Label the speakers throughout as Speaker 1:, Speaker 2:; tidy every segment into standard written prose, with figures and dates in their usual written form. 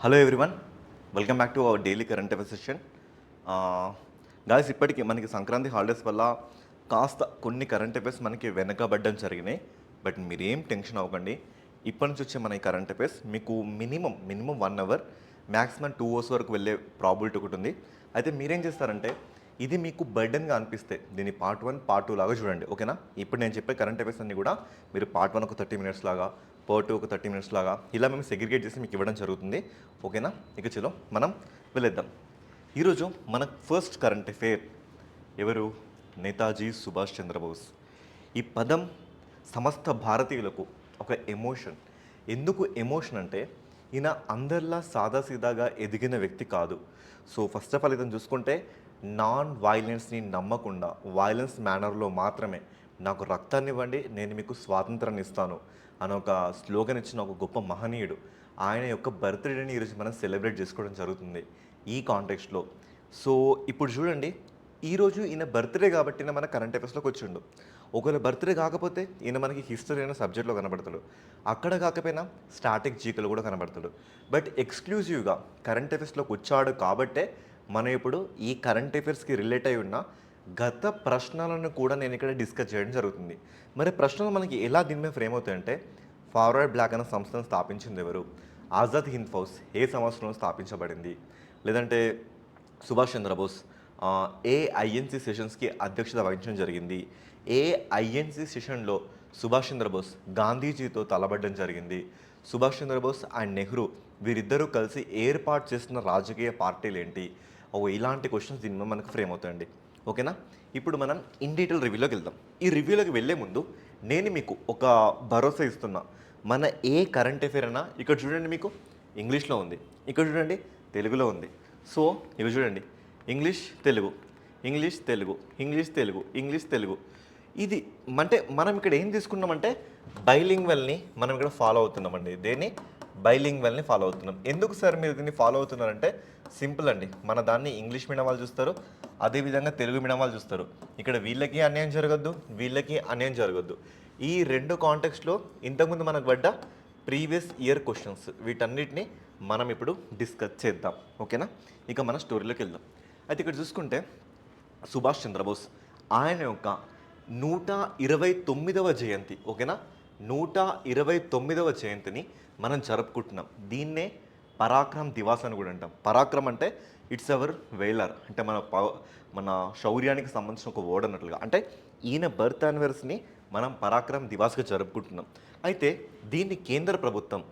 Speaker 1: Hello everyone, welcome back to our daily current affairs session. Guys, ఇప్పటికీ మనకి Sankranti holidays వల్ల కాస్త కొన్ని కరెంట్ అఫైర్స్ మనకి వెనకబడ్డం జరిగినాయి. బట్ మీరేం టెన్షన్ అవ్వకండి. ఇప్పటి నుంచి వచ్చే మన ఈ కరెంట్ అఫైర్స్ మీకు మినిమం 1 అవర్, మ్యాక్సిమం 2 అవర్స్ వరకు వెళ్ళే ప్రాబిలిటీ ఒకటి ఉంది. అయితే మీరేం చేస్తారంటే, ఇది మీకు బర్డెన్గా అనిపిస్తే దీన్ని పార్ట్ 1, పార్ట్ 2 లాగా చూడండి, ఓకేనా? ఇప్పుడు నేను చెప్పే కరెంట్ అఫైర్స్ అన్ని కూడా మీరు పార్ట్ 1 ఒక 30 మినిట్స్ లాగా, పార్ట్ 2 ఒక 30 మినిట్స్ లాగా ఇలా మేము సెగ్రిగేట్ చేసి మీకు ఇవ్వడం జరుగుతుంది, ఓకేనా? ఇక చలో మనం వెళ్ళేద్దాం. ఈరోజు మన ఫస్ట్ కరెంట్ అఫైర్ ఎవరు? నేతాజీ సుభాష్ చంద్రబోస్. ఈ పదం సమస్త భారతీయులకు ఒక ఎమోషన్. ఎందుకు ఎమోషన్ అంటే, ఈయన అందరిలా సాదాసీదాగా ఎదిగిన వ్యక్తి కాదు. సో ఫస్ట్ ఆఫ్ ఆల్ ఇతను చూసుకుంటే నాన్ వైలెన్స్ని నమ్మకుండా వైలెన్స్ మేనర్లో మాత్రమే నాకు రక్తాన్ని ఇవ్వండి, నేను మీకు స్వాతంత్రాన్ని ఇస్తాను అని ఒక స్లోగన్ ఇచ్చిన ఒక గొప్ప మహనీయుడు. ఆయన యొక్క బర్త్డేని ఈరోజు మనం సెలబ్రేట్ చేసుకోవడం జరుగుతుంది ఈ కాంటెక్స్ట్లో. సో ఇప్పుడు చూడండి, ఈరోజు ఈయన బర్త్డే కాబట్టి ఈయన మన కరెంట్ అఫైర్స్లోకి వచ్చిండు. ఒకవేళ బర్త్డే కాకపోతే ఈయన మనకి హిస్టరీ అనే సబ్జెక్ట్లో కనబడతాడు. అక్కడ కాకపోయినా స్టాటిక్ జీకలు కూడా కనబడతాడు. బట్ ఎక్స్క్లూజివ్గా కరెంట్ అఫైర్స్లోకి వచ్చాడు కాబట్టే మనం ఇప్పుడు ఈ కరెంట్ అఫైర్స్కి రిలేట్ అయి ఉన్న గత ప్రశ్నలను కూడా నేను ఇక్కడ డిస్కస్ చేయడం జరుగుతుంది. మరి ప్రశ్నలు మనకి ఎలా దీని మీద ఫ్రేమ్ అవుతాయంటే, ఫార్వర్డ్ బ్లాక్ అనే సంస్థను స్థాపించింది ఎవరు? ఆజాద్ హింద్ ఫౌజ్ ఏ సంవత్సరంలో స్థాపించబడింది? లేదంటే సుభాష్ చంద్రబోస్ ఏ ఐఎన్సీ సెషన్స్కి అధ్యక్షత వహించడం జరిగింది? ఏ ఐఎన్సీ సెషన్లో సుభాష్ చంద్రబోస్ గాంధీజీతో తలబడ్డం జరిగింది? సుభాష్ చంద్రబోస్ అండ్ నెహ్రూ వీరిద్దరూ కలిసి ఏర్పాటు చేసిన రాజకీయ పార్టీలు ఏంటి? ఇలాంటి క్వశ్చన్స్ దీని మీద మనకు ఫ్రేమ్ అవుతాయండి, ఓకేనా? ఇప్పుడు మనం ఇన్ డీటెయిల్ రివ్యూలోకి వెళ్దాం. ఈ రివ్యూలోకి వెళ్ళే ముందు నేను మీకు ఒక భరోసా ఇస్తున్నా. మన ఏ కరెంట్ అఫైర్ అయినా ఇక్కడ చూడండి, మీకు ఇంగ్లీష్లో ఉంది, ఇక్కడ చూడండి తెలుగులో ఉంది. సో ఇవి చూడండి, English Telugu, English Telugu, English Telugu, English Telugu. ఇది అంటే మనం ఇక్కడ ఏం తీసుకున్నామంటే బైలింగ్వల్ని మనం ఇక్కడ ఫాలో అవుతున్నామండి. దేన్ని? బైలింగ్వల్ని ఫాలో అవుతున్నాం. ఎందుకు సార్ మీరు దీన్ని ఫాలో అవుతున్నారంటే, సింపుల్ అండి. మన దాన్ని ఇంగ్లీష్ మీడియం వాళ్ళు చూస్తారు, అదేవిధంగా తెలుగు మీడియం వాళ్ళు చూస్తారు. ఇక్కడ వీళ్ళకి అన్యాయం జరగద్దు, వీళ్ళకి అన్యాయం జరగద్దు. ఈ రెండు కాంటెక్స్ట్లో ఇంతకుముందు మనకు పడ్డ ప్రీవియస్ ఇయర్ క్వశ్చన్స్ వీటన్నిటిని మనం ఇప్పుడు డిస్కస్ చేద్దాం, ఓకేనా? ఇక మన స్టోరీలోకి వెళ్దాం. అయితే ఇక్కడ చూసుకుంటే సుభాష్ చంద్రబోస్ ఆయన యొక్క 129వ జయంతి, ఓకేనా? 129వ జయంతిని మనం జరుపుకుంటున్నాం. దీన్నే పరాక్రమ్ దివాస్ అని కూడా అంటాం. పరాక్రమ్ అంటే ఇట్స్ అవర్ వేలర్, అంటే మన శౌర్యానికి సంబంధించిన ఒక వర్డ్ అన్నట్లుగా. అంటే ఈయన బర్త్ యానివర్సరీని మనం పరాక్రమ్ దివాస్గా జరుపుకుంటున్నాం. అయితే దీన్ని కేంద్ర ప్రభుత్వం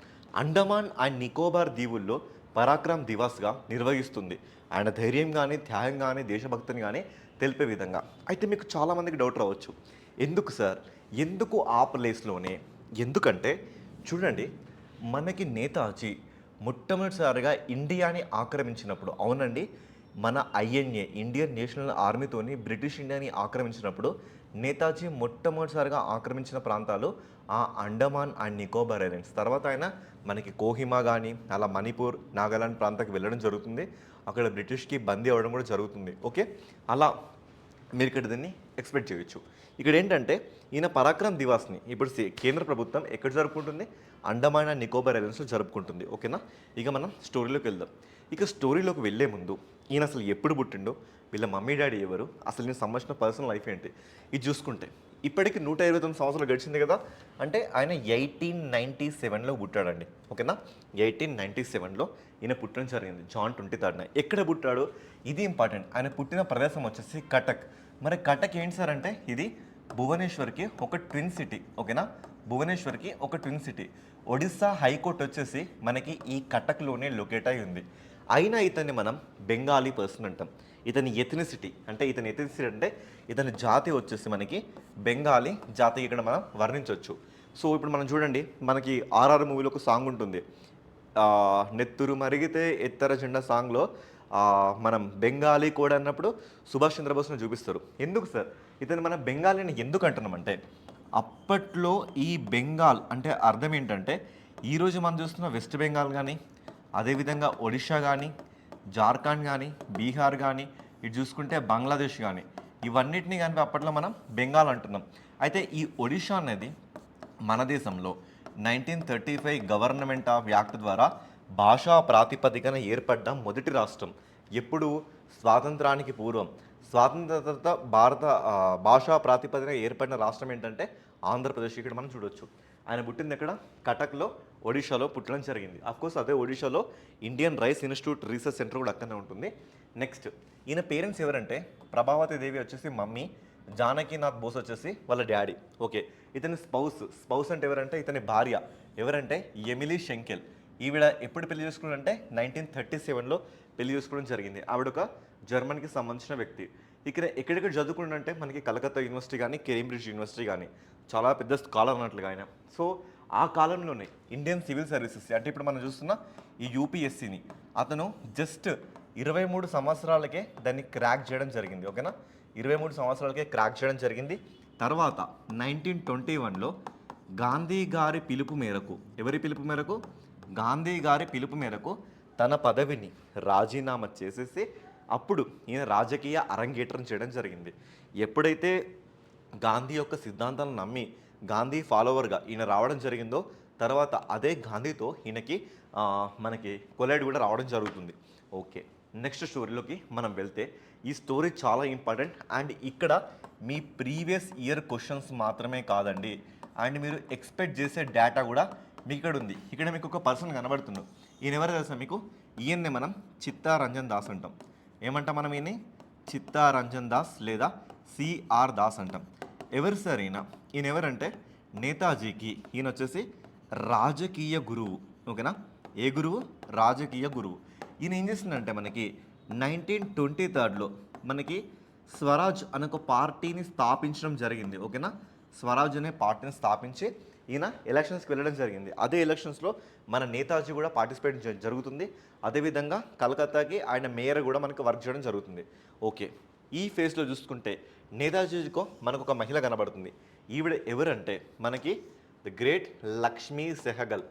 Speaker 1: అండమాన్ అండ్ నికోబార్ దీవుల్లో పరాక్రమ్ దివాస్గా నిర్వహిస్తుంది. ఆయన ధైర్యం కానీ, త్యాగం కానీ, దేశభక్తిని కానీ తెలిపే విధంగా. అయితే మీకు చాలామందికి డౌట్ రావచ్చు, ఎందుకు సార్, ఎందుకు ఆ ప్లేస్లోనే? ఎందుకంటే చూడండి, మనకి నేతాజీ మొట్టమొదటిసారిగా ఇండియాని ఆక్రమించినప్పుడు, అవునండి, మన ఐఎన్ఏ ఇండియన్ నేషనల్ ఆర్మీతోని బ్రిటిష్ ఇండియాని ఆక్రమించినప్పుడు నేతాజీ మొట్టమొదటిసారిగా ఆక్రమించిన ప్రాంతాలు ఆ అండమాన్ అండ్ నికోబార్ ఐలాండ్స్. తర్వాత ఆయన మనకి కోహిమా కానీ అలా మణిపూర్, నాగాలాండ్ ప్రాంతానికి వెళ్ళడం జరుగుతుంది. అక్కడ బ్రిటిష్కి బందీ అవ్వడం కూడా జరుగుతుంది, ఓకే? అలా మీరు ఇక్కడ దీన్ని ఎక్స్పెక్ట్ చేయొచ్చు. ఇక్కడ ఏంటంటే ఈయన పరాక్రమ్ దివాస్ని ఇప్పుడు కేంద్ర ప్రభుత్వం ఎక్కడ జరుపుకుంటుంది? అండమాన్ అండ్ నికోబార్ ఐలాండ్స్లో జరుపుకుంటుంది, ఓకేనా? ఇక మనం స్టోరీలోకి వెళ్దాం. ఇక స్టోరీలోకి వెళ్ళే ముందు ఈయన అసలు ఎప్పుడు పుట్టిండో, వీళ్ళ మమ్మీ డాడీ ఎవరు, అసలు ఈయన సంబంధించిన పర్సనల్ లైఫ్ ఏంటి, ఇది చూసుకుంటే ఇప్పటికి 129 సంవత్సరాలు గడిచింది కదా. అంటే ఆయన 1897లో పుట్టాడండి, ఓకేనా? 1897లో ఈయన పుట్టడం జరిగింది, జాన్ 23rd. ఎక్కడ పుట్టాడు? ఇది ఇంపార్టెంట్. ఆయన పుట్టిన ప్రదేశం వచ్చేసి కటక్. మరి కటక్ ఏంటి సార్ అంటే, ఇది భువనేశ్వర్కి ఒక ట్విన్ సిటీ, ఓకేనా? భువనేశ్వర్కి ఒక ట్విన్ సిటీ. ఒడిస్సా హైకోర్టు వచ్చేసి మనకి ఈ కటక్లోనే లొకేట్ అయి ఉంది. అయినా ఇతన్ని మనం బెంగాలీ పర్సన్ అంటాం. ఇతని ఎథనిసిటీ అంటే ఇతని జాతి వచ్చేసి మనకి బెంగాలీ జాతి ఇక్కడ మనం వర్ణించవచ్చు. సో ఇప్పుడు మనం చూడండి, మనకి ఆర్ఆర్ మూవీలో ఒక సాంగ్ ఉంటుంది, నెత్తురు మరిగితే ఎత్తర జెండా సాంగ్లో మనం బెంగాలీ కూడా అన్నప్పుడు సుభాష్ చంద్రబోస్ని చూపిస్తారు. ఎందుకు సార్ ఇతను మనం బెంగాలీని ఎందుకు అంటున్నామంటే, అప్పట్లో ఈ బెంగాల్ అంటే అర్థం ఏంటంటే, ఈరోజు మనం చూస్తున్న వెస్ట్ బెంగాల్ కానీ, అదేవిధంగా ఒడిషా కానీ, జార్ఖండ్ కానీ, బీహార్ కానీ, ఇటు చూసుకుంటే బంగ్లాదేశ్ కానీ, ఇవన్నిటిని కానీ అప్పట్లో మనం బెంగాల్ అంటున్నాం. అయితే ఈ ఒడిషా అనేది మన దేశంలో 1935 గవర్నమెంట్ ఆఫ్ యాక్ట్ ద్వారా భాషా ప్రాతిపదికన ఏర్పడ్డ మొదటి రాష్ట్రం ఎప్పుడు? స్వాతంత్రానికి పూర్వం. స్వాతంత్ర తర్వాత భాషా ప్రాతిపదికన ఏర్పడిన రాష్ట్రం ఏంటంటే ఆంధ్రప్రదేశ్. ఇక్కడ మనం చూడొచ్చు. ఆయన పుట్టింది ఎక్కడ? కటక్లో, ఒడిషాలో పుట్టడం జరిగింది. కోర్స్ అదే ఒడిషాలో Indian rice institute research centre కూడా అక్కడనే ఉంటుంది. నెక్స్ట్, ఈయన పేరెంట్స్ ఎవరంటే ప్రభావతి దేవి వచ్చేసి మమ్మీ, జానకీనాథ్ బోస్ వచ్చేసి వాళ్ళ డాడీ. ఓకే, ఇతని స్పౌస్ అంటే ఎవరంటే ఇతని భార్య ఎవరంటే ఎమిలీ షెంకెల్. ఈవిడ ఎప్పుడు పెళ్లి చేసుకున్నారంటే 1937లో పెళ్లి చేసుకోవడం జరిగింది. ఆవిడ ఒక జర్మన్కి సంబంధించిన వ్యక్తి. ఇక్కడ ఎక్కడెక్కడ చదువుకుంటే మనకి కలకత్తా యూనివర్సిటీ కానీ, కేంబ్రిడ్జ్ యూనివర్సిటీ కానీ, చాలా పెద్ద స్కాలర్ అన్నట్లుగా ఆయన. సో ఆ కాలంలోనే ఇండియన్ సివిల్ సర్వీసెస్ అంటే ఇప్పుడు మనం చూస్తున్న ఈ యూపీఎస్సీని అతను జస్ట్ 23 సంవత్సరాలకే దాన్ని క్రాక్ చేయడం జరిగింది. ఓకేనా, 23 సంవత్సరాలకే క్రాక్ చేయడం జరిగింది. తర్వాత 1921లో గాంధీ గారి పిలుపు మేరకు, ఎవరి పిలుపు మేరకు? గాంధీ గారి పిలుపు మేరకు తన పదవిని రాజీనామా చేసేసి అప్పుడు ఈయన రాజకీయ అరంగేట్రం చేయడం జరిగింది. ఎప్పుడైతే గాంధీ యొక్క సిద్ధాంతాలను నమ్మి గాంధీ ఫాలోవర్గా ఈయన రావడం జరిగిందో తర్వాత అదే గాంధీతో ఈయనకి మనకి కొలైడ్ కూడా రావడం జరుగుతుంది. ఓకే, నెక్స్ట్ స్టోరీలోకి మనం వెళ్తే ఈ స్టోరీ చాలా ఇంపార్టెంట్ అండ్ ఇక్కడ మీ ప్రీవియస్ ఇయర్ క్వశ్చన్స్ మాత్రమే కాదండి, అండ్ మీరు ఎక్స్పెక్ట్ చేసే డేటా కూడా మీకు ఇక్కడ ఉంది. ఇక్కడ మీకు ఒక పర్సన్ కనబడుతున్నాడు. ఈయన ఎవరు తెలుసా మీకు? ఈయన్నే మనం చిత్తారంజన్ దాస్ అంటాం. ఏమంటాం మనం? ఈయన్ని చిత్తారంజన్ దాస్ లేదా సిఆర్ దాస్ అంటాం. ఎవరు సార్ ఈయన? ఈయన ఎవరంటే నేతాజీకి ఈయన వచ్చేసి రాజకీయ గురువు. ఓకేనా, ఏ గురువు? రాజకీయ గురువు. ఈయన ఏం చేసిందంటే మనకి 1923లో మనకి స్వరాజ్ అనే ఒక పార్టీని స్థాపించడం జరిగింది. ఓకేనా, స్వరాజ్ అనే పార్టీని స్థాపించి ఈయన ఎలక్షన్స్కి వెళ్ళడం జరిగింది. అదే ఎలక్షన్స్లో మన నేతాజీ కూడా పార్టిసిపేట్ జరుగుతుంది. అదేవిధంగా కలకత్తాకి ఆయన మేయర్ కూడా మనకు వర్క్ చేయడం జరుగుతుంది. ఓకే, ఈ ఫేజ్లో చూసుకుంటే నేతాజీకో మనకు ఒక మహిళ కనబడుతుంది. ఈవిడ ఎవరంటే మనకి ది గ్రేట్ లక్ష్మీ సెహగల్.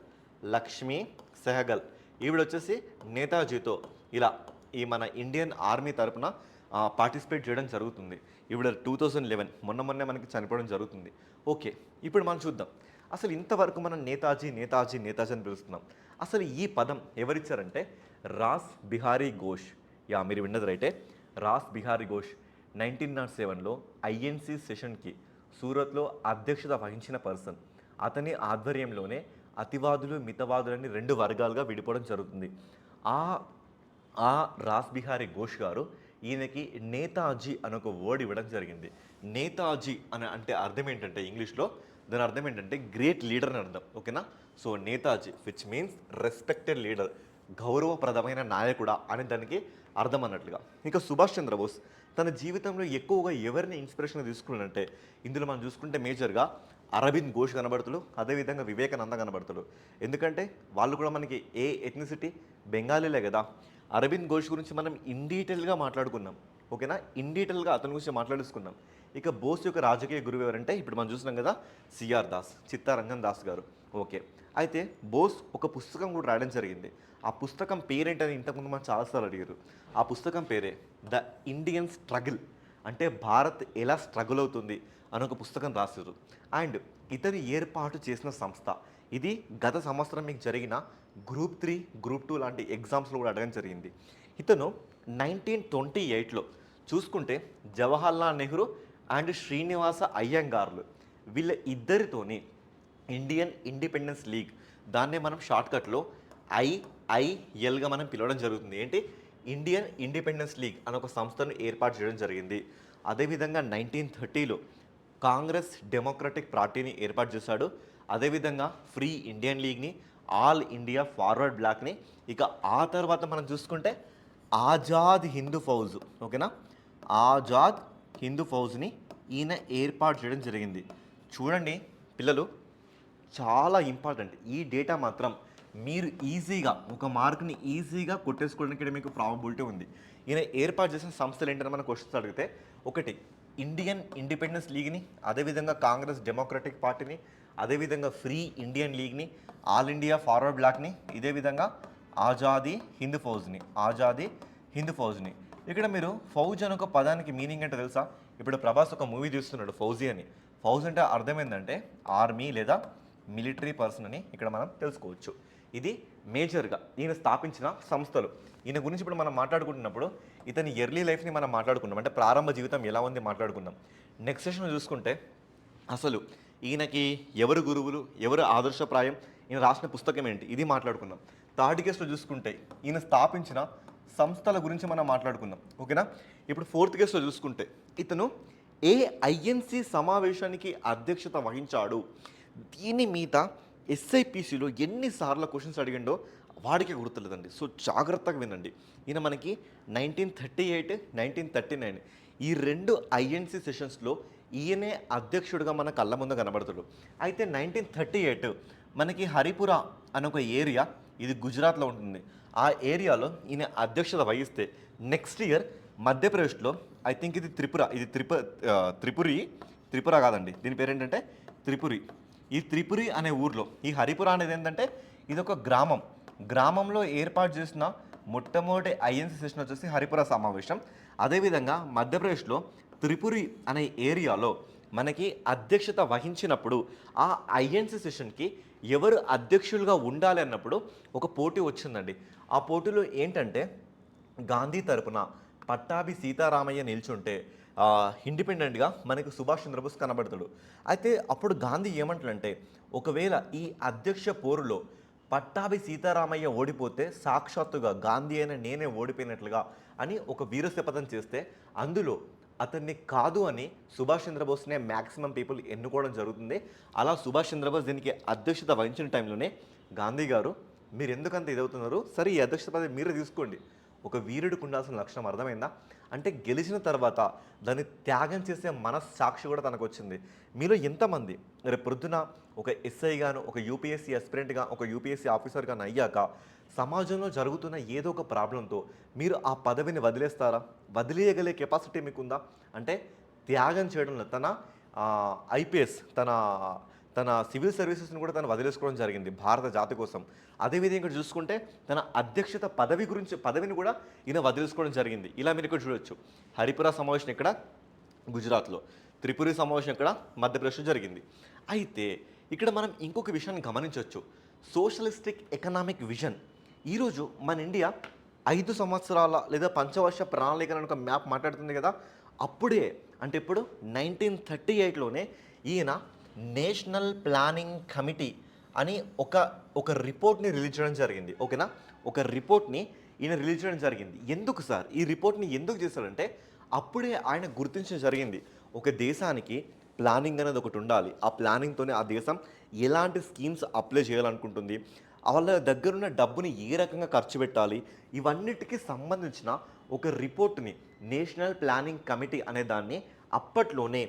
Speaker 1: లక్ష్మీ సెహగల్ ఈవిడ వచ్చేసి నేతాజీతో ఇలా ఈ మన ఇండియన్ ఆర్మీ తరపున పార్టిసిపేట్ చేయడం జరుగుతుంది. ఈవిడ 2011 మొన్నే మనకి చనిపోవడం జరుగుతుంది. ఓకే, ఇప్పుడు మనం చూద్దాం అసలు ఇంతవరకు మనం నేతాజీ నేతాజీ నేతాజీ అని పిలుస్తున్నాం. అసలు ఈ పదం ఎవరిచ్చారంటే రాస్ బిహారీ ఘోష్. మీరు విన్నది రైటే, రాస్ బిహారీ ఘోష్ 1907లో ఐఎన్సి సెషన్కి సూరత్లో అధ్యక్షత వహించిన పర్సన్. అతని ఆధ్వర్యంలోనే అతివాదులు మితవాదులని 2 వర్గాలుగా విడిపోవడం జరుగుతుంది. ఆ రాస్ బిహారీ ఘోష్ గారు ఈయనకి నేతాజీ అని ఒక వర్డ్ ఇవ్వడం జరిగింది. నేతాజీ అని అంటే అర్థం ఏంటంటే ఇంగ్లీష్లో దాని అర్థం ఏంటంటే గ్రేట్ లీడర్ అని అర్థం. ఓకేనా, so Netaji which means respected leader, గౌరవప్రదమైన నాయకుడా అని దానికి అర్థం అన్నట్లుగా. ఇంకా సుభాష్ చంద్రబోస్ తన జీవితంలో ఎక్కువగా ఎవరిని ఇన్స్పిరేషన్ తీసుకున్నాడంటే ఇందులో మనం చూసుకుంటే మేజర్గా అరవింద్ ఘోష్ కనబడతాడు, అదేవిధంగా వివేకానంద కనబడతాడు. ఎందుకంటే వాళ్ళు కూడా మనకి ఏ ఎథ్నిసిటీ? బెంగాలీలే కదా. అరవింద్ ఘోష్ గురించి మనం ఇన్ డీటెయిల్గా మాట్లాడుకున్నాం. ఓకేనా, ఇన్ డీటెయిల్గా అతని గురించి మాట్లాడుకున్నాం. ఇక బోస్ యొక్క రాజకీయ గురువు ఎవరంటే ఇప్పుడు మనం చూస్తున్నాం కదా, సిఆర్ దాస్, చిత్తారంజన్ దాస్ గారు. ఓకే, అయితే బోస్ ఒక పుస్తకం కూడా రాయడం జరిగింది. ఆ పుస్తకం పేరేంటని ఇంతకుముందు మనం చాలాసార్లు అడిగారు. ఆ పుస్తకం పేరే ద ఇండియన్ స్ట్రగుల్, అంటే భారత్ ఎలా స్ట్రగుల్ అవుతుంది అని ఒక పుస్తకం రాశారు. అండ్ ఇతను ఏర్పాటు చేసిన సంస్థ ఇది గత సంవత్సరం మీకు జరిగిన గ్రూప్ 3, గ్రూప్ 2 లాంటి ఎగ్జామ్స్లో కూడా అడగడం జరిగింది. ఇతను 1928లో చూసుకుంటే జవహర్లాల్ నెహ్రూ అండ్ శ్రీనివాస అయ్యంగార్లు వీళ్ళ ఇద్దరితోని ఇండియన్ ఇండిపెండెన్స్ లీగ్, దాన్నే మనం షార్ట్కట్లో IIL మనం పిలవడం జరుగుతుంది. ఏంటి? ఇండియన్ ఇండిపెండెన్స్ లీగ్ అని ఒక సంస్థను ఏర్పాటు చేయడం జరిగింది. అదేవిధంగా 1930లో కాంగ్రెస్ డెమోక్రటిక్ పార్టీని ఏర్పాటు చేశాడు. అదేవిధంగా ఫ్రీ ఇండియన్ లీగ్ని, ఆల్ ఇండియా ఫార్వర్డ్ బ్లాక్ని, ఇక ఆ తర్వాత మనం చూసుకుంటే ఆజాద్ హిందూ ఫౌజ్. ఓకేనా, ఆజాద్ హిందూ ఫౌజ్ని ఈయన ఏర్పాటు చేయడం జరిగింది. చూడండి పిల్లలు, చాలా ఇంపార్టెంట్ ఈ డేటా మాత్రం. మీరు ఈజీగా ఒక మార్క్ని ఈజీగా కొట్టేసుకోవడానికి మీకు ప్రాబబిలిటీ ఉంది. ఈయన ఏర్పాటు చేసిన సంస్థలు ఏంటని మనం క్వశ్చన్స్ అడిగితే, ఒకటి ఇండియన్ ఇండిపెండెన్స్ లీగ్ని, అదేవిధంగా కాంగ్రెస్ డెమోక్రటిక్ పార్టీని, అదేవిధంగా ఫ్రీ ఇండియన్ లీగ్ని, ఆల్ ఇండియా ఫార్వర్డ్ బ్లాక్ని, ఇదే విధంగా ఆజాదీ హిందూ ఫౌజ్ని, ఆజాదీ హిందూ ఫౌజ్ని. ఇక్కడ మీరు ఫౌజ్ అని ఒక పదానికి మీనింగ్ ఏంటో తెలుసా? ఇప్పుడు ప్రభాస్ ఒక మూవీ చూస్తున్నాడు ఫౌజీ అని. ఫౌజ్ అంటే అర్థం ఏంటంటే ఆర్మీ లేదా మిలిటరీ పర్సన్ అని ఇక్కడ మనం తెలుసుకోవచ్చు. ఇది మేజర్గా ఈయన స్థాపించిన సంస్థలు. ఈయన గురించి ఇప్పుడు మనం మాట్లాడుకుంటున్నప్పుడు ఇతని ఎర్లీ లైఫ్ని మనం మాట్లాడుకున్నాం, అంటే ప్రారంభ జీవితం ఎలా ఉంది మాట్లాడుకున్నాం. నెక్స్ట్ సెషన్ చూసుకుంటే అసలు ఈయనకి ఎవరు గురువులు, ఎవరు ఆదర్శప్రాయం, ఈయన రాసిన పుస్తకం ఏంటి, ఇది మాట్లాడుకున్నాం. థర్డ్ కేసులో చూసుకుంటే ఈయన స్థాపించిన సంస్థల గురించి మనం మాట్లాడుకుందాం. ఓకేనా. ఇప్పుడు ఫోర్త్ కేసులో చూసుకుంటే ఇతను ఏ ఐఎన్సి సమావేశానికి అధ్యక్షత వహించాడు, దీని మీద ఎస్ఐపిసిలో ఎన్నిసార్లు క్వశ్చన్స్ అడిగిండో వాడికి గుర్తులేదండి. సో జాగ్రత్తగా వినండి. ఈయన మనకి 1938, 1939 ఈ 2 ఐఎన్సి సెషన్స్లో ఈయనే అధ్యక్షుడిగా మన కళ్ళ ముందు కనబడతాడు. అయితే 1938 మనకి హరిపురా అనే ఒక ఏరియా, ఇది గుజరాత్లో ఉంటుంది. ఆ ఏరియాలో ఈయన అధ్యక్షత వహిస్తే నెక్స్ట్ ఇయర్ మధ్యప్రదేశ్లో, ఐ థింక్ ఇది త్రిపుర కాదండి, దీని పేరు ఏంటంటే త్రిపురి. ఈ త్రిపురి అనే ఊర్లో ఈ హరిపుర అనేది ఏంటంటే ఇది ఒక గ్రామంలో ఏర్పాటు చేసిన మొట్టమొదటి ఐఎన్సి సెషన్ వచ్చేసి హరిపుర సమావేశం. అదేవిధంగా మధ్యప్రదేశ్లో త్రిపురి అనే ఏరియాలో మనకి అధ్యక్షత వహించినప్పుడు ఆ ఐఎన్సి సెషన్కి ఎవరు అధ్యక్షులుగా ఉండాలి అన్నప్పుడు ఒక పోటీ వచ్చిందండి. ఆ పోటీలో ఏంటంటే గాంధీ తరపున పట్టాభి సీతారామయ్య నిల్చుంటే ఇండిపెండెంట్గా మనకి సుభాష్ చంద్రబోస్ కనబడతాడు. అయితే అప్పుడు గాంధీ ఏమంటాడంటే ఒకవేళ ఈ అధ్యక్ష పోరులో పట్టాభి సీతారామయ్య ఓడిపోతే సాక్షాత్తుగా గాంధీ అయిన నేనే ఓడిపోయినట్లుగా అని ఒక వీరశపథం చేస్తే అందులో అతన్ని కాదు అని సుభాష్ చంద్రబోస్నే మ్యాక్సిమం పీపుల్ ఎన్నుకోవడం జరుగుతుంది. అలా సుభాష్ చంద్రబోస్ దీనికి అధ్యక్షత వహించిన టైంలోనే గాంధీ గారు మీరు ఎందుకంత ఇదవుతున్నారు, సరే ఈ అధ్యక్షత పదవి మీరే తీసుకోండి. ఒక వీరుడికి ఉండాల్సిన లక్షణం అర్థమైందా, అంటే గెలిచిన తర్వాత దాన్ని త్యాగం చేసే మనస్సాక్షి కూడా తనకు వచ్చింది. మీలో ఎంతమంది రేపు పొద్దున ఒక ఎస్ఐగాను, ఒక యూపీఎస్సీ అస్పిరెంట్గా, ఒక యూపీఎస్సీ ఆఫీసర్గాను అయ్యాక సమాజంలో జరుగుతున్న ఏదో ఒక ప్రాబ్లంతో మీరు ఆ పదవిని వదిలేస్తారా? వదిలేయగలే కెపాసిటీ మీకుందా? అంటే త్యాగం చేయడంలో తన ఐపీఎస్, తన సివిల్ సర్వీసెస్ని కూడా తను వదిలేసుకోవడం జరిగింది భారత జాతి కోసం. అదేవిధంగా ఇక్కడ చూసుకుంటే తన అధ్యక్షత పదవిని కూడా ఈయన వదిలేసుకోవడం జరిగింది. ఇలా మీరు ఇక్కడ చూడొచ్చు. హరిపుర సమావేశం ఇక్కడ గుజరాత్లో, త్రిపురి సమావేశం ఇక్కడ మధ్యప్రదేశ్లో జరిగింది. అయితే ఇక్కడ మనం ఇంకొక విషయాన్ని గమనించవచ్చు. Socialistic economic vision. ఈరోజు మన ఇండియా 5 సంవత్సరాల లేదా పంచవర్ష ప్రణాళిక అని ఒక మ్యాప్ మాట్లాడుతుంది కదా, అప్పుడే అంటే ఇప్పుడు 1938లోనే ఈయన నేషనల్ ప్లానింగ్ కమిటీ అని ఒక రిపోర్ట్ని రిలీజ్ చేయడం జరిగింది. ఓకేనా. ఒక రిపోర్ట్ని ఈయన రిలీజ్ చేయడం జరిగింది. ఎందుకు సార్ ఈ రిపోర్ట్ని ఎందుకు చేశాడంటే అప్పుడే ఆయన గుర్తించడం జరిగింది ఒక దేశానికి ప్లానింగ్ అనేది ఒకటి ఉండాలి. ఆ ప్లానింగ్తోనే ఆ దేశం ఎలాంటి స్కీమ్స్ అప్లై చేయాలనుకుంటుంది, వాళ్ళ దగ్గరున్న డబ్బుని ఏ రకంగా ఖర్చు పెట్టాలి, ఇవన్నిటికీ సంబంధించిన ఒక రిపోర్ట్ని నేషనల్ ప్లానింగ్ కమిటీ అనే దాన్ని అప్పట్లోనే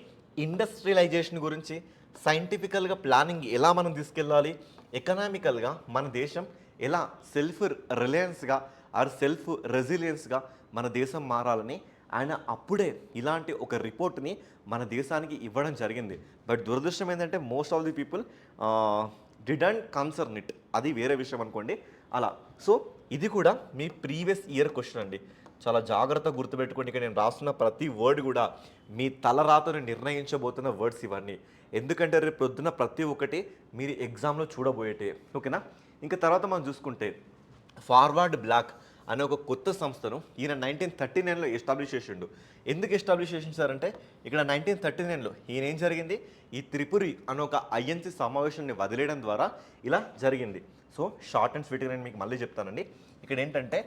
Speaker 1: ఇండస్ట్రియలైజేషన్ గురించి, సైంటిఫికల్గా ప్లానింగ్ ఎలా మనం తీసుకెళ్ళాలి, ఎకనామికల్గా మన దేశం ఎలా సెల్ఫ్ రిలయన్స్గా ఆర్ సెల్ఫ్ రెసిలియన్స్గా మన దేశం మారాలని ఆయన అప్పుడే ఇలాంటి ఒక రిపోర్ట్ని మన దేశానికి ఇవ్వడం జరిగింది. బట్ దురదృష్టం ఏంటంటే most of the people didn't concern it, అది వేరే విషయం అనుకోండి అలా. సో ఇది కూడా మీ ప్రీవియస్ ఇయర్ క్వశ్చన్ అండి, చాలా జాగ్రత్తగా గుర్తుపెట్టుకోండి. ఇక్కడ నేను రాస్తున్న ప్రతి వర్డ్ కూడా మీ తలరాతను నిర్ణయించబోతున్న వర్డ్స్ ఇవన్నీ. ఎందుకంటే రేపు పొద్దున ప్రతి ఒక్కటి మీరు ఎగ్జామ్లో చూడబోయేటే. ఓకేనా. ఇంకా తర్వాత మనం చూసుకుంటే ఫార్వర్డ్ బ్లాక్ అనే ఒక కొత్త సంస్థను ఈయన 1939లో ఎస్టాబ్లిష్ చేసిండు. ఎందుకు ఎస్టాబ్లిష్ చేసించారంటే ఇక్కడ 1939లో ఈయన ఏం జరిగింది, ఈ త్రిపురి అనే ఒక ఐఎన్సి సమావేశాన్ని వదిలేయడం ద్వారా ఇలా జరిగింది. సో షార్ట్ అండ్ స్వీట్గా నేను మీకు మళ్ళీ చెప్తానండి. ఇక్కడ ఏంటంటే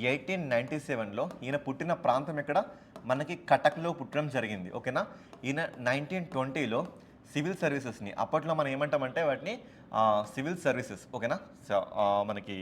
Speaker 1: 1897లో ఈయన పుట్టిన ప్రాంతం ఎక్కడ, మనకి కటక్లో పుట్టడం జరిగింది. ఓకేనా. ఈయన 1920లో సివిల్ సర్వీసెస్ని, అప్పట్లో మనం ఏమంటామంటే వాటిని సివిల్ సర్వీసెస్. ఓకేనా. మనకి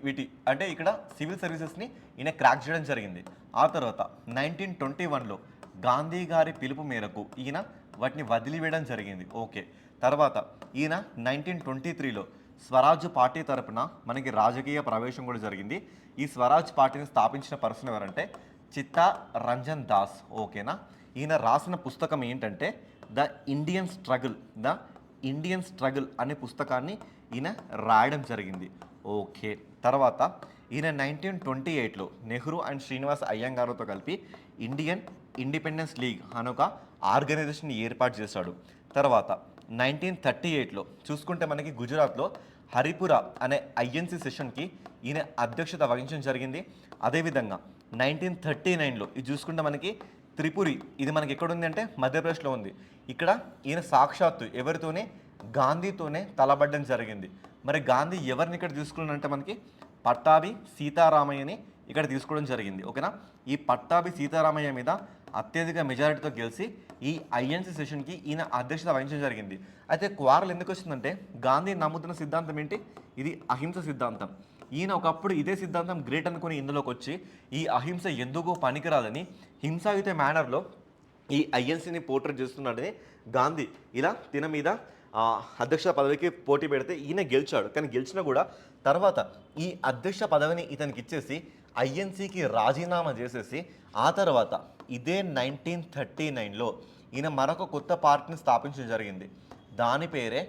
Speaker 1: వీటి అంటే ఇక్కడ సివిల్ సర్వీసెస్ని ఈయన క్రాక్ చేయడం జరిగింది. ఆ తర్వాత 1921లో గాంధీ గారి పిలుపు మేరకు ఈయన వాటిని వదిలివేయడం జరిగింది. ఓకే. తర్వాత ఈయన 1923లో స్వరాజ్ పార్టీ తరపున మనకి రాజకీయ ప్రవేశం కూడా జరిగింది. ఈ స్వరాజ్ పార్టీని స్థాపించిన పర్సన్ ఎవరంటే చిత్తా రంజన్ దాస్. ఓకేనా. ఈయన రాసిన పుస్తకం ఏంటంటే ద ఇండియన్ స్ట్రగుల్ అనే పుస్తకాన్ని ఈయన రాయడం జరిగింది. ఓకే. తర్వాత ఈయన 1928లో నెహ్రూ అండ్ శ్రీనివాస్ అయ్యంగారుతో కలిపి ఇండియన్ ఇండిపెండెన్స్ లీగ్ అని ఒక ఆర్గనైజేషన్ ఏర్పాటు చేశాడు. తర్వాత 1938లో చూసుకుంటే మనకి గుజరాత్లో హరిపుర అనే ఐఎన్సీ సెషన్కి ఈయన అధ్యక్షత వహించడం జరిగింది. అదేవిధంగా 1939లో ఇది చూసుకుంటే మనకి త్రిపురి, ఇది మనకి ఎక్కడ ఉంది అంటే మధ్యప్రదేశ్లో ఉంది. ఇక్కడ ఈయన సాక్షాత్తు ఎవరితోనే, గాంధీతోనే తలబడ్డం జరిగింది. మరి గాంధీ ఎవరిని ఇక్కడ తీసుకున్నారంటే మనకి పట్టాభి సీతారామయ్యని ఇక్కడ తీసుకోవడం జరిగింది. ఓకేనా, ఈ పట్టాభి సీతారామయ్య మీద అత్యధిక మెజారిటీతో గెలిచి ఈ ఐఎన్సీ సెషన్కి ఈయన అధ్యక్షత వహించడం జరిగింది. అయితే క్వారల్ ఎందుకు వచ్చిందంటే గాంధీ నమ్ముతున్న సిద్ధాంతం ఏంటి, ఇది అహింస సిద్ధాంతం. ఈయన ఒకప్పుడు ఇదే సిద్ధాంతం గ్రేట్ అనుకుని ఇందులోకి వచ్చి ఈ అహింస ఎందుకో పనికిరాదని హింసాయుత మేనర్లో ఈ ఐఎన్సీని పోర్ట్రేట్ చేస్తున్నాడని గాంధీ ఇలా తిన మీద అధ్యక్ష పదవికి పోటీ పెడితే ఈయన గెలిచాడు. కానీ గెలిచినా కూడా తర్వాత ఈ అధ్యక్ష పదవిని ఇతనికి ఇచ్చేసి ఐఎన్సీకి రాజీనామా చేసేసి ఆ తర్వాత ఇదే 1939లో ఈయన మరొక కొత్త పార్టీని స్థాపించడం జరిగింది. దాని పేరే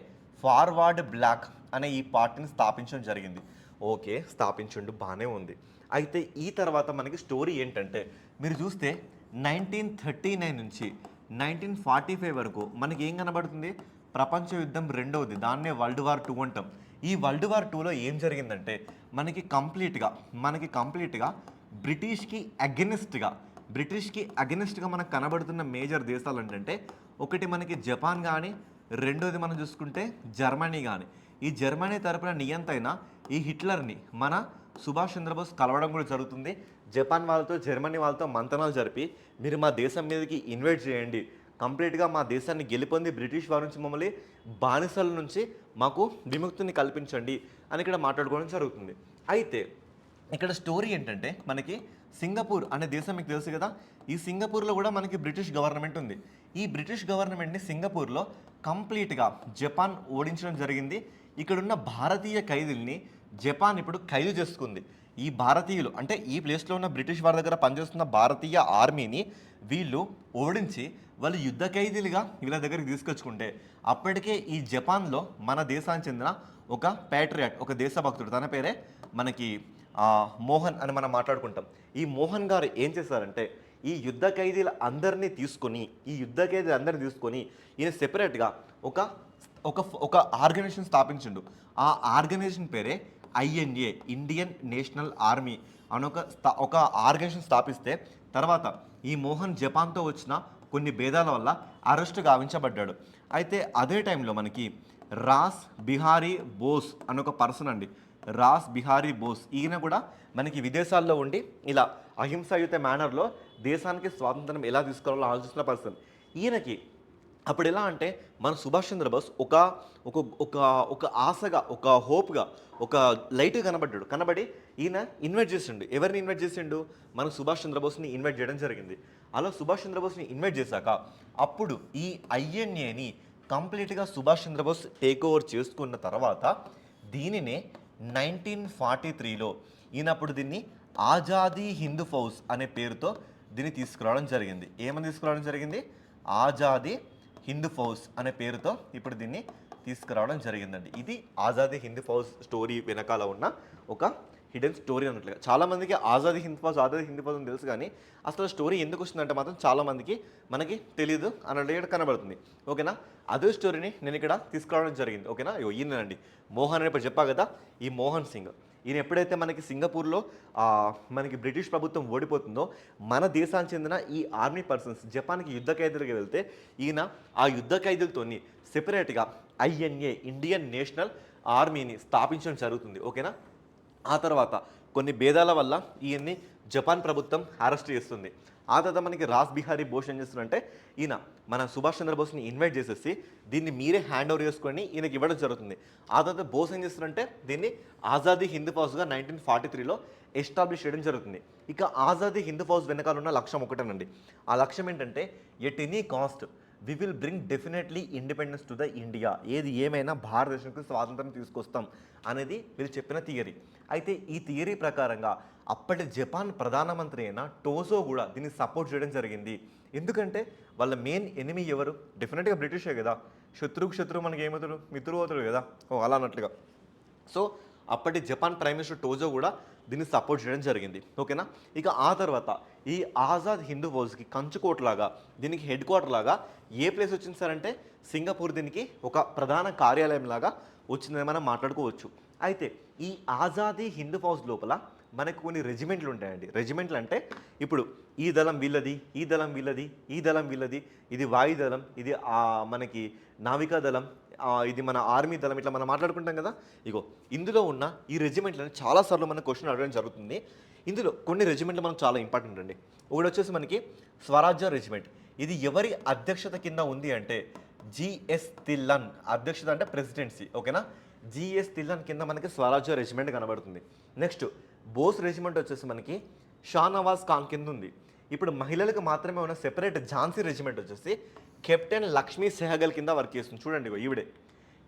Speaker 1: ఫార్వర్డ్ బ్లాక్ అనే ఈ పార్టీని స్థాపించడం జరిగింది. ఓకే, స్థాపించుండు బాగానే ఉంది. అయితే ఈ తర్వాత మనకి స్టోరీ ఏంటంటే మీరు చూస్తే 1939 నుంచి 1945 వరకు మనకి ఏం కనబడుతుంది, ప్రపంచ యుద్ధం రెండవది, దాన్నే వరల్డ్ వార్ 2 అంటాం. ఈ వరల్డ్ వార్ 2లో ఏం జరిగిందంటే మనకి కంప్లీట్గా బ్రిటిష్కి అగెనిస్ట్గా మనకు కనబడుతున్న మేజర్ దేశాలు ఏంటంటే ఒకటి మనకి జపాన్ కానీ, రెండోది మనం చూసుకుంటే జర్మనీ కానీ. ఈ జర్మనీ తరపున నియంతైన ఈ హిట్లర్ని మన సుభాష్ చంద్రబోస్ కలవడం కూడా జరుగుతుంది. జపాన్ వాళ్ళతో, జర్మనీ వాళ్ళతో మంతనాలు జరిపి మీరు మా దేశం మీదకి ఇన్వైట్ చేయండి, కంప్లీట్గా మా దేశాన్ని గెలుపొంది బ్రిటిష్ వారి నుంచి మమ్మల్ని బానిసల నుంచి మాకు విముక్తిని కల్పించండి అని ఇక్కడ మాట్లాడుకోవడం జరుగుతుంది. అయితే ఇక్కడ స్టోరీ ఏంటంటే మనకి సింగపూర్ అనే దేశం మీకు తెలుసు కదా, ఈ సింగపూర్లో కూడా మనకి బ్రిటిష్ గవర్నమెంట్ ఉంది. ఈ బ్రిటిష్ గవర్నమెంట్ని సింగపూర్లో కంప్లీట్గా జపాన్ ఓడించడం జరిగింది. ఇక్కడున్న భారతీయ ఖైదీల్ని జపాన్ ఇప్పుడు ఖైదు చేసుకుంది. ఈ భారతీయులు అంటే ఈ ప్లేస్లో ఉన్న బ్రిటిష్ వారి దగ్గర పనిచేస్తున్న భారతీయ ఆర్మీని వీళ్ళు ఓడించి వాళ్ళు యుద్ధ ఖైదీలుగా వీళ్ళ దగ్గరికి తీసుకొచ్చుకుంటే అప్పటికే ఈ జపాన్లో మన దేశానికి చెందిన ఒక ప్యాట్రియాట్, ఒక దేశభక్తుడు, తన పేరే మనకి మోహన్ అని మనం మాట్లాడుకుంటాం. ఈ మోహన్ గారు ఏం చేశారంటే ఈ యుద్ధ ఖైదీల అందరినీ తీసుకొని ఈయన సెపరేట్గా ఒక ఆర్గనైజేషన్ స్థాపించిండు. ఆ ఆర్గనైజేషన్ పేరే ఐఎన్ఏ, ఇండియన్ నేషనల్ ఆర్మీ అని ఒక ఆర్గనైజేషన్ స్థాపిస్తే తర్వాత ఈ మోహన్ జపాన్తో వచ్చిన కొన్ని భేదాల వల్ల అరెస్ట్ గావించబడ్డాడు. అయితే అదే టైంలో మనకి రాస్ బిహారీ బోస్ అని ఒక పర్సన్ అండి, రాస్ బిహారీ బోస్, ఈయన కూడా మనకి విదేశాల్లో ఉండి ఇలా అహింసాయుత మేనర్లో దేశానికి స్వాతంత్రం ఎలా తీసుకోవాలో ఆలోచిస్తున్న పర్సన్. ఈయనకి అప్పుడు ఎలా అంటే మన సుభాష్ చంద్రబోస్ ఒక ఆశగా, ఒక హోప్గా, ఒక లైట్ కనబడి ఈయన ఇన్వైట్ చేసిండు. ఎవరిని ఇన్వైట్ చేసిండు, మన సుభాష్ చంద్రబోస్ని ఇన్వైట్ చేయడం జరిగింది. అలా సుభాష్ చంద్రబోస్ని ఇన్వైట్ చేశాక అప్పుడు ఈ ఐఎన్ఏని కంప్లీట్గా సుభాష్ చంద్రబోస్ టేక్ ఓవర్ చేసుకున్న తర్వాత దీనినే 1943లో ఈయనప్పుడు దీన్ని ఆజాదీ హింద్ ఫౌజ్ అనే పేరుతో దీన్ని తీసుకురావడం జరిగింది. ఏమని తీసుకురావడం జరిగింది, ఆజాదీ హింద్ ఫౌజ్ అనే పేరుతో ఇప్పుడు దీన్ని తీసుకురావడం జరిగిందండి. ఇది ఆజాదీ హింద్ ఫౌజ్ స్టోరీ వెనకాల ఉన్న ఒక హిడెన్ స్టోరీ అన్నట్లుగా. చాలామందికి ఆజాదీ హింద్ ఫౌజ్ అని తెలుసు, కానీ అసలు స్టోరీ ఎందుకు వస్తుందంటే మాత్రం చాలామందికి మనకి తెలియదు అన్నట్టు కనబడుతుంది. ఓకేనా, అదే స్టోరీని నేను ఇక్కడ తీసుకురావడం జరిగింది. ఓకేనా, ఈయనండి మోహన్ అని ఇప్పుడు చెప్పా కదా, ఈ మోహన్ సింగ్ ఈయన ఎప్పుడైతే మనకి సింగపూర్లో మనకి బ్రిటిష్ ప్రభుత్వం ఓడిపోతుందో మన దేశానికి చెందిన ఈ ఆర్మీ పర్సన్స్ జపాన్కి యుద్ధ ఖైదీలుగా వెళ్తే ఈయన ఆ యుద్ధ ఖైదీలతోని సెపరేట్గా ఐఎన్ఏ, ఇండియన్ నేషనల్ ఆర్మీని స్థాపించడం జరుగుతుంది. ఓకేనా, ఆ తర్వాత కొన్ని భేదాల వల్ల ఈయన్ని జపాన్ ప్రభుత్వం అరెస్ట్ చేస్తుంది. ఆ తర్వాత మనకి రాస్ బిహారీ బోస్ ఏం చేస్తున్నారంటే ఈయన మన సుభాష్ చంద్రబోస్ని ఇన్వైట్ చేసేసి దీన్ని మీరే హ్యాండ్ ఓవర్ చేసుకొని ఈయనకి ఇవ్వడం జరుగుతుంది. ఆ తర్వాత బోస్ ఏం చేస్తున్నారంటే దీన్ని ఆజాదీ హింద్ ఫౌజ్గా 1943లో ఎస్టాబ్లిష్ చేయడం జరుగుతుంది. ఇక ఆజాదీ హింద్ ఫౌజ్ వెనకాల ఉన్న లక్ష్యం ఒకటేనండి. ఆ లక్ష్యం ఏంటంటే at any cost we will bring definitely independence to the India, ఏది ఏమైనా భారతదేశానికి స్వాతంత్రం తీసుకొస్తాం అనేది వీళ్ళు చెప్పిన థియరీ. అయితే ఈ థియరీ ప్రకారంగా అప్పటి జపాన్ ప్రధానమంత్రి అయిన టోజో కూడా దీన్ని సపోర్ట్ చేయడం జరిగింది. ఎందుకంటే వాళ్ళ మెయిన్ ఎనిమీ ఎవరు, డెఫినెట్గా బ్రిటిషే కదా, శత్రువు మనకి ఏమవుతాడు, మిత్రువు అవుతాడు కదా, అలా అన్నట్లుగా. సో అప్పటి జపాన్ ప్రైమ్ మినిస్టర్ టోజో కూడా దీన్ని సపోర్ట్ చేయడం జరిగింది. ఓకేనా. ఇక ఆ తర్వాత ఈ ఆజాద్ హిందూ ఫౌజ్కి కంచుకోట్లాగా, దీనికి హెడ్ క్వార్టర్ లాగా ఏ ప్లేస్ వచ్చింది సార్ అంటే సింగపూర్ దీనికి ఒక ప్రధాన కార్యాలయం లాగా వచ్చిందని మనం మాట్లాడుకోవచ్చు. అయితే ఈ ఆజాదీ హిందూ ఫౌజ్ లోపల మనకు కొన్ని రెజిమెంట్లు ఉంటాయండి. రెజిమెంట్లు అంటే ఇప్పుడు ఈ దళం వీళ్ళది, ఈ దళం వీళ్ళది, ఈ దళం వీళ్ళది, ఇది వాయుదళం, ఇది మనకి నావికా దళం, ఇది మన ఆర్మీ దళం, ఇట్లా మనం మాట్లాడుకుంటాం కదా. ఇగో ఇందులో ఉన్న ఈ రెజిమెంట్లను చాలాసార్లు మనకు క్వశ్చన్ అడగడం జరుగుతుంది. ఇందులో కొన్ని రెజిమెంట్లు మనకు చాలా ఇంపార్టెంట్ అండి. ఒకటి వచ్చేసి మనకి స్వరాజ్య రెజిమెంట్. ఇది ఎవరి అధ్యక్షత కింద ఉంది అంటే జిఎస్ థిల్లన్ అధ్యక్షత అంటే ప్రెసిడెన్సీ. ఓకేనా. జిఎస్ థిల్లన్ కింద మనకి స్వరాజ్య రెజిమెంట్ కనబడుతుంది. నెక్స్ట్ బోస్ రెజిమెంట్ వచ్చేసి మనకి షానవాజ్ ఖాన్ కింద ఉంది. ఇప్పుడు మహిళలకు మాత్రమే ఉన్న సెపరేట్ ఝాన్సీ రెజిమెంట్ వచ్చేసి కెప్టెన్ లక్ష్మీ సెహగల్ కింద వర్క్ చేస్తుంది. చూడండి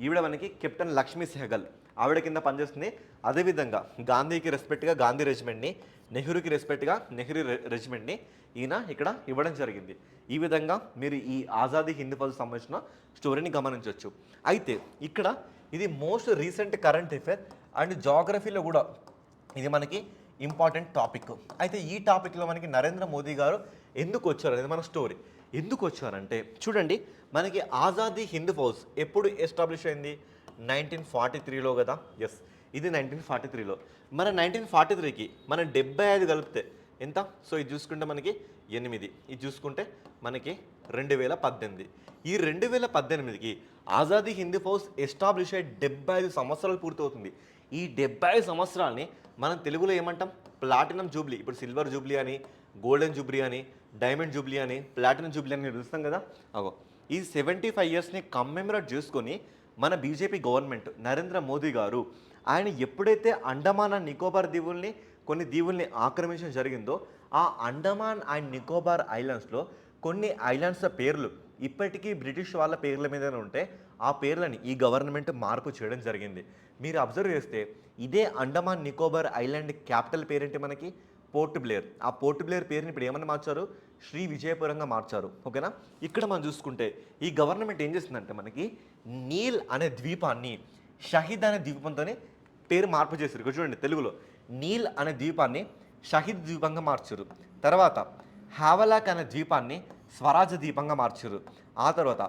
Speaker 1: ఈవిడ మనకి కెప్టెన్ లక్ష్మీ సెహగల్ ఆవిడ కింద పనిచేస్తుంది. అదేవిధంగా గాంధీకి రెస్పెక్ట్గా గాంధీ రెజిమెంట్ని, నెహ్రూకి రెస్పెక్ట్గా నెహ్రూ రెజిమెంట్ని ఈయన ఇక్కడ ఇవ్వడం జరిగింది. ఈ విధంగా మీరు ఈ ఆజాదీ హిందూ ఫౌజ్ సంబంధించిన స్టోరీని గమనించవచ్చు. అయితే ఇక్కడ ఇది most recent current affair and జాగ్రఫీలో కూడా ఇది మనకి ఇంపార్టెంట్ టాపిక్. అయితే ఈ టాపిక్లో మనకి నరేంద్ర మోదీ గారు ఎందుకు వచ్చారు అనేది మన స్టోరీ. ఎందుకు వచ్చారంటే చూడండి, మనకి ఆజాదీ హిందూ ఫౌజ్ ఎప్పుడు ఎస్టాబ్లిష్ అయింది? 1943లో కదా. ఎస్, ఇది 1943లో. మన 1943కి మన 75 కలిపితే ఎంత? సో ఇది చూసుకుంటే మనకి 8, ఇది చూసుకుంటే మనకి 2018. ఈ 2018కి ఆజాదీ హిందూ ఫౌజ్ ఎస్టాబ్లిష్ అయ్యి 75 సంవత్సరాలు పూర్తవుతుంది. ఈ 75 సంవత్సరాలని మనం తెలుగులో ఏమంటాం? Platinum Jubilee. ఇప్పుడు సిల్వర్ జూబ్లీ అని, గోల్డెన్ జూబ్లీ అని, డైమండ్ జూబ్లీ అని, ప్లాటినం జూబ్లీ అని పిలుస్తాం కదా. అగో ఈ 75 ఇయర్స్ని కమ్మెమరేట్ చేసుకొని మన బీజేపీ గవర్నమెంట్ నరేంద్ర మోదీ గారు ఆయన ఎప్పుడైతే అండమాన్ అండ్ నికోబార్ దీవుల్ని కొన్ని దీవుల్ని ఆక్రమించడం జరిగిందో ఆ అండమాన్ అండ్ నికోబార్ ఐలాండ్స్లో కొన్ని ఐలాండ్స్ పేర్లు ఇప్పటికీ బ్రిటిష్ వాళ్ళ పేర్ల మీదనే ఉంటే ఆ పేర్లని ఈ గవర్నమెంట్ మార్పు చేయడం జరిగింది. మీరు అబ్జర్వ్ చేస్తే ఇదే అండమాన్ నికోబార్ ఐలాండ్ క్యాపిటల్ పేరేంటి మనకి? పోర్ట్ బ్లేర్. ఆ పోర్ట్ బ్లేర్ పేరుని ఇప్పుడు ఏమని మార్చారు? శ్రీ విజయపురంగా మార్చారు. ఓకేనా. ఇక్కడ మనం చూసుకుంటే ఈ గవర్నమెంట్ ఏం చేసిందంటే మనకి నీల్ అనే ద్వీపాన్ని షహీద్ అనే ద్వీపంతోనే పేరు మార్పు చేశారు. ఇక్కడ చూడండి తెలుగులో నీల్ అనే ద్వీపాన్ని షహీద్ ద్వీపంగా మార్చారు. తర్వాత హావలాక్ అనే ద్వీపాన్ని స్వరాజ్ ద్వీపంగా మార్చారు. ఆ తర్వాత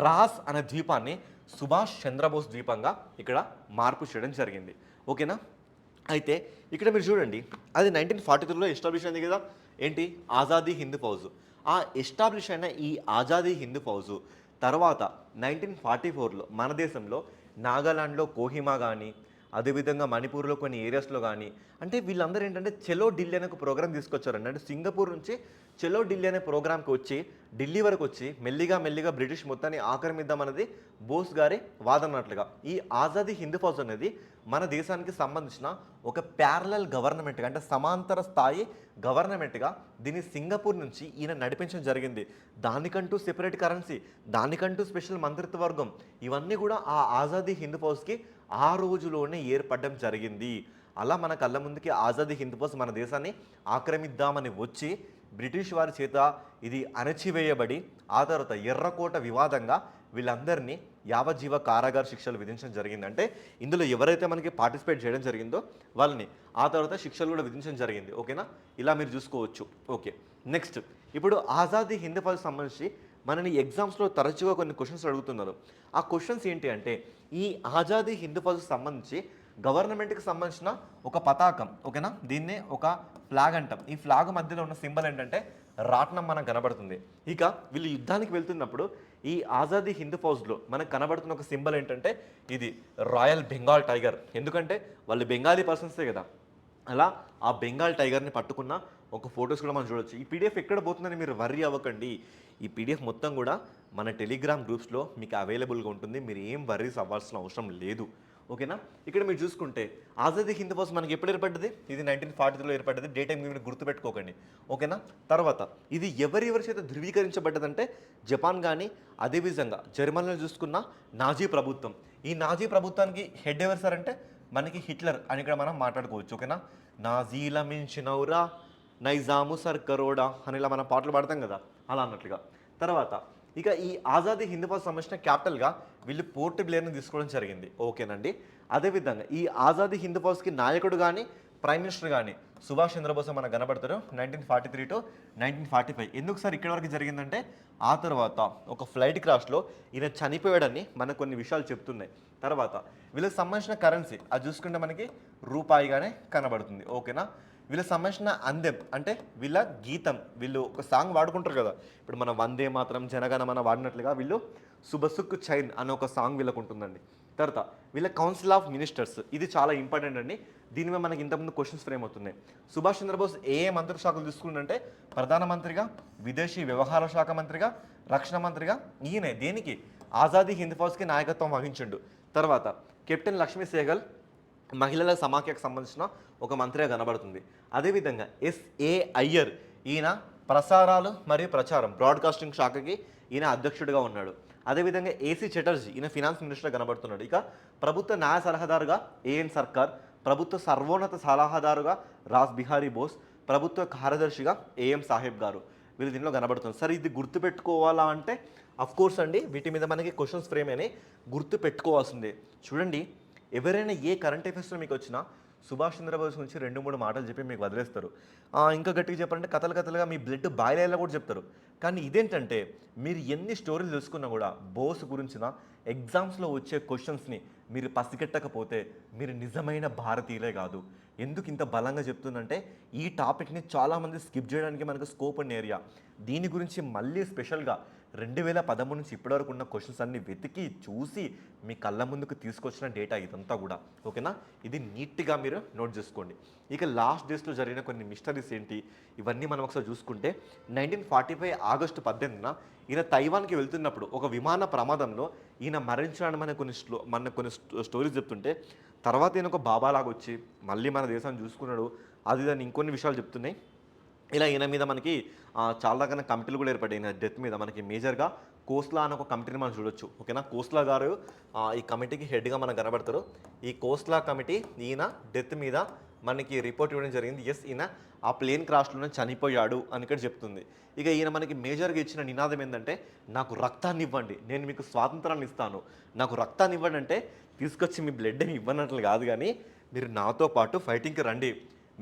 Speaker 1: రాస్ అనే ద్వీపాన్ని సుభాష్ చంద్రబోస్ ద్వీపంగా ఇక్కడ మార్పు చేయడం జరిగింది. ఓకేనా. అయితే ఇక్కడ మీరు చూడండి, అది 1943లో ఎస్టాబ్లిష్ అయింది కదా. ఏంటి? ఆజాదీ హిందూ ఫౌజ్. ఆ ఎస్టాబ్లిష్ అయిన ఈ ఆజాదీ హిందూ ఫౌజు తర్వాత 1944లో మన దేశంలో నాగాలాండ్లో కోహిమా కానీ, అదేవిధంగా మణిపూర్లో కొన్ని ఏరియాస్లో కానీ, అంటే వీళ్ళందరూ ఏంటంటే చలో ఢిల్లీ అనే ఒక ప్రోగ్రామ్ తీసుకొచ్చారండి. అంటే సింగపూర్ నుంచి చలో ఢిల్లీ అనే ప్రోగ్రామ్కి వచ్చి ఢిల్లీ వరకు వచ్చి మెల్లిగా బ్రిటిష్ మొత్తాన్ని ఆక్రమిద్దామన్నది బోస్ గారి వాదనట్లుగా ఈ ఆజాదీ హిందూ ఫౌజ్ అనేది మన దేశానికి సంబంధించిన ఒక ప్యారలల్ గవర్నమెంట్గా, అంటే సమాంతర స్థాయి గవర్నమెంట్గా దీన్ని సింగపూర్ నుంచి ఈయన నడిపించడం జరిగింది. దానికంటూ సెపరేట్ కరెన్సీ, దానికంటూ స్పెషల్ మంత్రిత్వ వర్గం, ఇవన్నీ కూడా ఆ ఆజాదీ హిందూ ఫౌజ్కి ఆ రోజులోనే ఏర్పడడం జరిగింది. అలా మన కళ్ళ ముందుకి ఆజాదీ హిందూ ఫౌజ్ మన దేశాన్ని ఆక్రమిద్దామని వచ్చి బ్రిటిష్ వారి చేత ఇది అణచివేయబడి ఆ తర్వాత ఎర్రకోట వివాదంగా వీళ్ళందరినీ యావజ్జీవ కారాగార శిక్షలు విధించడం జరిగింది. అంటే ఇందులో ఎవరైతే మనకి పార్టిసిపేట్ చేయడం జరిగిందో వాళ్ళని ఆ తర్వాత శిక్షలు కూడా విధించడం జరిగింది. ఓకేనా. ఇలా మీరు చూసుకోవచ్చు. ఓకే. నెక్స్ట్ ఇప్పుడు ఆజాదీ హిందూ ఫౌజ్ సంబంధించి మనని ఎగ్జామ్స్లో తరచుగా కొన్ని క్వశ్చన్స్ అడుగుతున్నారు. ఆ క్వశ్చన్స్ ఏంటి అంటే ఈ ఆజాదీ హిందూ ఫౌజ్కి సంబంధించి గవర్నమెంట్కి సంబంధించిన ఒక పతాకం. ఓకేనా. దీన్నే ఒక ఫ్లాగ్ అంటాం. ఈ ఫ్లాగ్ మధ్యలో ఉన్న సింబల్ ఏంటంటే రాట్నం మనకు కనబడుతుంది. ఇక వీళ్ళు యుద్ధానికి వెళ్తున్నప్పుడు ఈ ఆజాదీ హిందూ ఫౌజ్లో మనకు కనబడుతున్న ఒక సింబల్ ఏంటంటే ఇది రాయల్ బెంగాల్ టైగర్. ఎందుకంటే వాళ్ళు బెంగాలీ పర్సన్సే కదా. అలా ఆ బెంగాల్ టైగర్ని పట్టుకున్న ఒక ఫొటోస్ కూడా మనం చూడొచ్చు. ఈ పీడిఎఫ్ ఎక్కడ పోతుందని మీరు వర్రీ అవ్వకండి. ఈ పీడిఎఫ్ మొత్తం కూడా మన టెలిగ్రామ్ గ్రూప్స్లో మీకు అవైలబుల్గా ఉంటుంది. మీరు ఏం వర్రీస్ అవ్వాల్సిన అవసరం లేదు. ఓకేనా. ఇక్కడ మీరు చూసుకుంటే ఆజాదీ హిందూ ఫౌజ్ మనకి ఎప్పుడు ఏర్పడ్డది? ఇది 1943లో ఏర్పడ్డది. డే టైం మీరు గుర్తుపెట్టుకోకండి. ఓకేనా. తర్వాత ఇది ఎవరి చేత ధృవీకరించబడ్డదంటే జపాన్ కానీ, అదేవిధంగా జర్మనీలో చూసుకున్న నాజీ ప్రభుత్వం. ఈ నాజీ ప్రభుత్వానికి హెడ్ ఎవరు సార్ అంటే మనకి హిట్లర్ అని ఇక్కడ మనం మాట్లాడుకోవచ్చు. ఓకేనా. నాజీల మించినౌరా నైజాము సర్కరోడా అని ఇలా మనం పాటలు పాడతాం కదా, అలా అన్నట్లుగా. తర్వాత ఇక ఈ ఆజాదీ హిందూ ఫౌజ్ సంబంధించిన క్యాపిటల్గా వీళ్ళు పోర్ట్ బ్లేర్ని తీసుకోవడం జరిగింది. ఓకేనండి. అదేవిధంగా ఈ ఆజాదీ హిందూ ఫౌజ్కి నాయకుడు కానీ ప్రైమ్ మినిస్టర్ కానీ సుభాష్ చంద్రబోస్ మనకు కనబడతారు 1943 టు 1945. ఎందుకు సార్ ఇక్కడి వరకు జరిగిందంటే ఆ తర్వాత ఒక ఫ్లైట్ క్రాష్లో ఈయన చనిపోయాడని మనకు కొన్ని విషయాలు చెప్తున్నాయి. తర్వాత వీళ్ళకి సంబంధించిన కరెన్సీ అది చూసుకుంటే మనకి రూపాయిగానే కనబడుతుంది. ఓకేనా. వీళ్ళకి సంబంధించిన అందెం అంటే వీళ్ళ గీతం, వీళ్ళు ఒక సాంగ్ వాడుకుంటారు కదా, ఇప్పుడు మన వందే మాత్రం జనగణ మన వాడినట్లుగా వీళ్ళు సుబసుక్ చైన్ అనే ఒక సాంగ్ వీళ్ళకు ఉంటుందండి. తర్వాత వీళ్ళ కౌన్సిల్ ఆఫ్ మినిస్టర్స్, ఇది చాలా ఇంపార్టెంట్ అండి. దీని మీద మనకి ఇంతకుముందు క్వశ్చన్స్ ఫ్రేమ్ అవుతున్నాయి. సుభాష్ చంద్రబోస్ ఏ మంత్రి శాఖలు తీసుకుంటే ప్రధానమంత్రిగా, విదేశీ వ్యవహార శాఖ మంత్రిగా, రక్షణ మంత్రిగా, ఈయనే దేనికి ఆజాదీ హింద్ ఫౌజ్కి నాయకత్వం వహించిండు. తర్వాత కెప్టెన్ లక్ష్మీ సెహగల్ మహిళల సమాఖ్యకు సంబంధించిన ఒక మంత్రిగా కనబడుతుంది. అదేవిధంగా ఎస్ఏ అయ్యర్ ఈయన ప్రసారాలు మరియు ప్రచారం బ్రాడ్కాస్టింగ్ శాఖకి ఈయన అధ్యక్షుడిగా ఉన్నాడు. అదేవిధంగా ఏసీ చటర్జీ ఈయన ఫినాన్స్ మినిస్టర్ కనబడుతున్నాడు. ఇక ప్రభుత్వ న్యాయ సలహాదారుగా ఏఎన్ సర్కార్, ప్రభుత్వ సర్వోన్నత సలహాదారుగా రాజ్ బిహారీ బోస్, ప్రభుత్వ కార్యదర్శిగా ఏఎం సాహెబ్ గారు వీళ్ళు దీనిలో కనబడుతున్నారు. సరే ఇది గుర్తుపెట్టుకోవాలా అంటే కోర్స్ అండి వీటి మీద మనకి క్వశ్చన్స్ ఫ్రేమ్ అని గుర్తు పెట్టుకోవాల్సిందే. చూడండి, ఎవరైనా ఏ కరెంట్ అఫైర్స్లో మీకు వచ్చినా సుభాష్ చంద్రబోస్ గురించి 2-3 మాటలు చెప్పి మీకు వదిలేస్తారు. ఇంకా గట్టిగా చెప్పాలంటే కథలుగా మీ బ్లడ్ బాయిల్ అయ్యేలా కూడా చెప్తారు. కానీ ఇదేంటంటే మీరు ఎన్ని స్టోరీలు తెలుసుకున్నా కూడా బోస్ గురించిన ఎగ్జామ్స్లో వచ్చే క్వశ్చన్స్ని మీరు పసిగట్టకపోతే మీరు నిజమైన భారతీయులే కాదు. ఎందుకు ఇంత బలంగా చెప్తుందంటే ఈ టాపిక్ని చాలామంది స్కిప్ చేయడానికి మనకు స్కోప్ ఉన్న ఏరియా. దీని గురించి మళ్ళీ స్పెషల్గా 2013 నుంచి ఇప్పటివరకు ఉన్న క్వశ్చన్స్ అన్ని వెతికి చూసి మీ కళ్ళ ముందుకు తీసుకొచ్చిన డేటా ఇదంతా కూడా. ఓకేనా, ఇది నీట్గా మీరు నోట్ చేసుకోండి. ఇక లాస్ట్ డేస్లో జరిగిన కొన్ని మిస్టరీస్ ఏంటి ఇవన్నీ మనం ఒకసారి చూసుకుంటే 1945 ఆగస్టు 18న ఈయన తైవాన్కి వెళ్తున్నప్పుడు ఒక విమాన ప్రమాదంలో ఈయన మరణించడానికి మన కొన్ని స్టోరీస్ చెప్తుంటే తర్వాత ఈయన ఒక బాబాలాగా వచ్చి మళ్ళీ మన దేశాన్ని చూసుకున్నాడు. అది దాన్ని ఇంకొన్ని విషయాలు చెప్తున్నాయి. ఇలా ఈయన మీద మనకి చాలా రకాల కమిటీలు కూడా ఏర్పడ్డాయి. ఈయన డెత్ మీద మనకి మేజర్గా కోస్లా అనే ఒక కమిటీని మనం చూడొచ్చు. ఓకేనా, కోస్లా గారు ఈ కమిటీకి హెడ్గా మనకు కనబడతారు. ఈ కోస్లా కమిటీ ఈయన డెత్ మీద మనకి రిపోర్ట్ ఇవ్వడం జరిగింది. ఎస్, ఈయన ఆ ప్లేన్ క్రాష్లోనే చనిపోయాడు అని ఇక్కడ చెప్తుంది. ఇక ఈయన మనకి మేజర్గా ఇచ్చిన నినాదం ఏంటంటే నాకు రక్తాన్ని ఇవ్వండి, నేను మీకు స్వాతంత్రాన్ని ఇస్తాను. నాకు రక్తాన్ని ఇవ్వండి అంటే తీసుకొచ్చి మీ బ్లడ్ ఏమి ఇవ్వనట్లు కాదు, కానీ మీరు నాతో పాటు ఫైటింగ్కి రండి.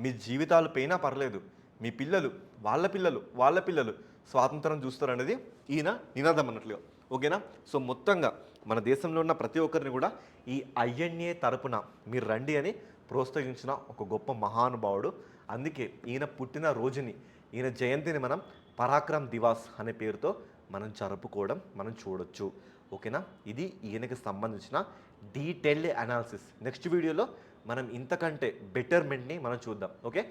Speaker 1: మీ జీవితాలు పోయినా పర్లేదు, మీ పిల్లలు వాళ్ళ పిల్లలు స్వాతంత్రం చూస్తారు అనేది ఈయన నినాదం అన్నట్లుగా. ఓకేనా. సో మొత్తంగా మన దేశంలో ఉన్న ప్రతి ఒక్కరిని కూడా ఈ ఐఎన్ఏ తరపున మీరు రండి అని ప్రోత్సహించిన ఒక గొప్ప మహానుభావుడు. అందుకే ఈయన పుట్టిన రోజుని, ఈయన జయంతిని మనం పరాక్రమ్ దివాస్ అనే పేరుతో మనం జరుపుకోవడం మనం చూడొచ్చు. ఓకేనా, ఇది ఈయనకి సంబంధించిన డీటెయిల్డ్ అనాలిసిస్. నెక్స్ట్ వీడియోలో మనం ఇంతకంటే బెటర్మెంట్ని మనం చూద్దాం. ఓకే.